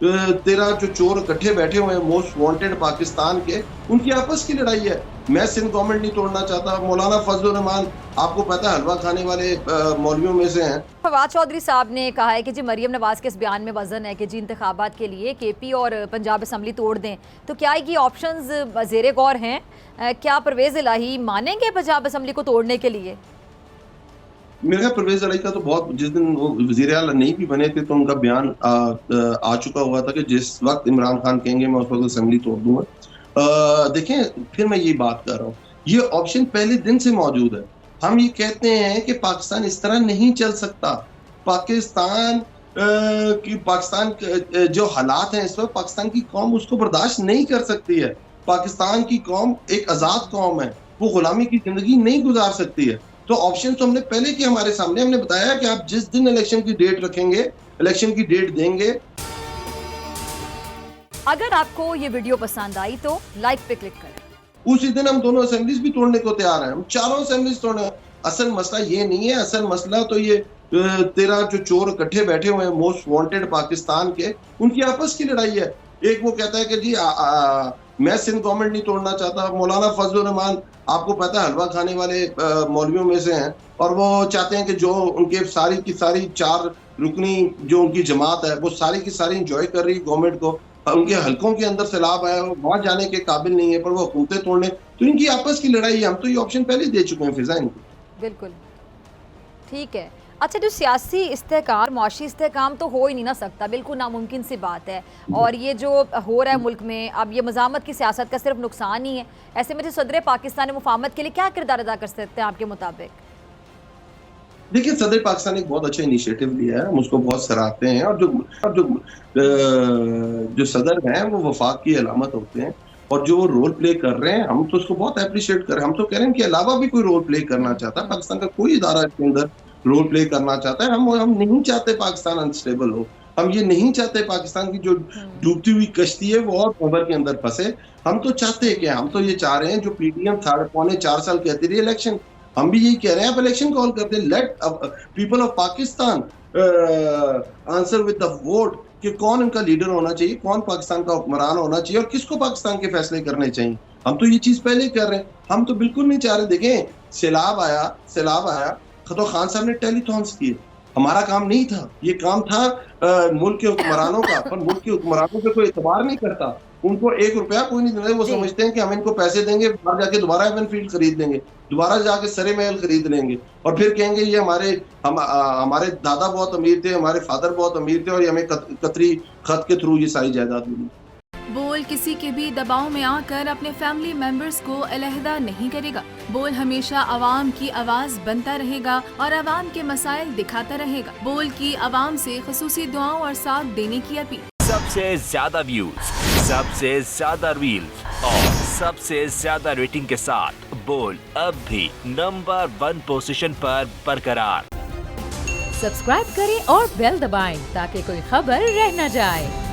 तेरह जो चोर इकट्ठे बैठे हुए हैं मोस्ट वांटेड पाकिस्तान के, उनकी आपस की लड़ाई है। मैं सिंध गवर्नमेंट नहीं तोड़ना चाहता। मौलाना फजलुर रहमान आपको पता है हलवा खाने वाले मौलवियों में से हैं। फवाद चौधरी साहब ने कहा है कि जी मरियम नवाज के इस बयान में वजन है कि जी इंतखाबात के लिए केपी और पंजाब असम्बली तोड़ दें, तो क्या ये ऑप्शंस ज़ेरे गौर हैं? क्या परवेज़ इलाही मानेंगे पंजाब असम्बली को तोड़ने के लिए? मेरे ख्याल परवेज इलाही का तो बहुत, जिस दिन वो वजीर आला नहीं भी बने थे तो उनका बयान आ चुका हुआ था कि जिस वक्त इमरान खान कहेंगे मैं उस वक्त असेंबली तोड़ दूंगा। देखें, फिर मैं ये बात कर रहा हूँ, ये ऑप्शन पहले दिन से मौजूद है। हम ये कहते हैं कि पाकिस्तान इस तरह नहीं चल सकता। पाकिस्तान जो हालात हैं इस वक्त, पाकिस्तान की कौम उसको बर्दाश्त नहीं कर सकती है। पाकिस्तान की कौम एक आजाद कौम है, वो गुलामी की जिंदगी नहीं गुजार सकती है। तो ऑप्शन तो हमने पहले के हमारे सामने, हमने बताया कि आप जिस दिन इलेक्शन की डेट रखेंगे, इलेक्शन की डेट देंगे। अगर आपको ये वीडियो पसंद आई तो लाइक पे क्लिक करें। उसी दिन हम दोनों असेंबलीज भी तोड़ने को तैयार हैं, हम चारों असेंबलीज तोड़ने। असल मसला ये नहीं है, असल मसला तो ये तेरह जो चोर इकट्ठे बैठे हुए हैं मोस्ट वांटेड पाकिस्तान के, उनकी आपस की लड़ाई है। एक वो कहता है कि जी मैं सिंध गवर्नमेंट नहीं तोड़ना चाहता। मौलाना फजलुर रहमान आपको पता है हलवा खाने वाले मौलवियों में से हैं, और वो चाहते हैं कि जो उनके सारी की सारी चार रुकनी जो उनकी जमात है वो सारी की सारी इंजॉय कर रही है गवर्नमेंट को। उनके हलकों के अंदर सैलाब आया, वहां जाने के काबिल नहीं है, पर वो हुकूमतें तोड़ने, तो इनकी आपस की लड़ाई है। हम तो ये ऑप्शन पहले दे चुके हैं फिजा इनको। बिल्कुल ठीक है। अच्छा, जो सियासी इस्तेहकाम, मुआशी इस्तेहकाम तो हो ही नहीं ना सकता, बिल्कुल नामुमकिन सी बात है। और ये जो हो रहा है मुल्क में, अब ये मज़ामत की सियासत का सिर्फ नुकसान ही है। ऐसे में जो सदर पाकिस्तान मुफाहमत के लिए क्या किरदार अदा कर सकते हैं आपके मुताबिक? देखिए, सदर पाकिस्तान ने एक बहुत अच्छा इनिशिएटिव लिया है, हम उसको बहुत सराहते हैं। और जो सदर हैं वो वफाक की अलामत होते हैं, और जो वो रोल प्ले कर रहे हैं हम तो उसको बहुत अप्रिशिएट कर रहे हैं। हम तो कह रहे हैं कि अलावा भी कोई रोल प्ले करना चाहता है, पाकिस्तान का कोई इदारा इसके अंदर रोल प्ले करना चाहता है। हम नहीं चाहते पाकिस्तान अनस्टेबल हो। हम ये नहीं चाहते पाकिस्तान की जो डूबती हुई कश्ती है वो और खबर के अंदर फंसे। हम तो चाहते हैं क्या, हम तो ये चाह रहे हैं जो पीडीएम 3.25 साल कहती रही इलेक्शन, हम भी यही कह रहे हैं, आप इलेक्शन कॉल करते हैं। Let people of Pakistan answer with the vote कि कौन इनका लीडर होना चाहिए, कौन पाकिस्तान का हुक्मरान होना चाहिए, और किसको पाकिस्तान के फैसले करने चाहिए। हम तो ये चीज पहले कर रहे हैं। हम तो बिल्कुल नहीं चाह रहे। देखें, सैलाब आया तो खान साहब ने टेलीथॉन्स किए, हमारा काम नहीं था। ये काम था मुल्क के हुक्मरानों का, पर मुल्क के हुक्मरानों पे कोई एतबार नहीं करता। उनको 1 रुपया कोई नहीं देना। वो समझते हैं कि हम इनको पैसे देंगे, बाहर जाके दोबारा एवन फील्ड खरीद लेंगे, दोबारा जाके सरे महल खरीद लेंगे, और फिर कहेंगे ये हमारे दादा बहुत अमीर थे, हमारे फादर बहुत अमीर थे, और ये हमें कतरी खत के थ्रू ये सारी जायदाद मिली। बोल किसी के भी दबाव में आकर अपने फैमिली मेंबर्स को अलहदा नहीं करेगा। बोल हमेशा आवाम की आवाज बनता रहेगा और आवाम के मसाइल दिखाता रहेगा। बोल की आवाम से खुसूसी दुआओं और साथ देने की अपील। सबसे ज्यादा व्यूज, सबसे ज्यादा रील्स और सबसे ज्यादा रेटिंग के साथ बोल अब भी नंबर 1 पोजीशन पर बरकरार। सब्सक्राइब करें और बेल दबाएं ताकि कोई खबर रह न जाए।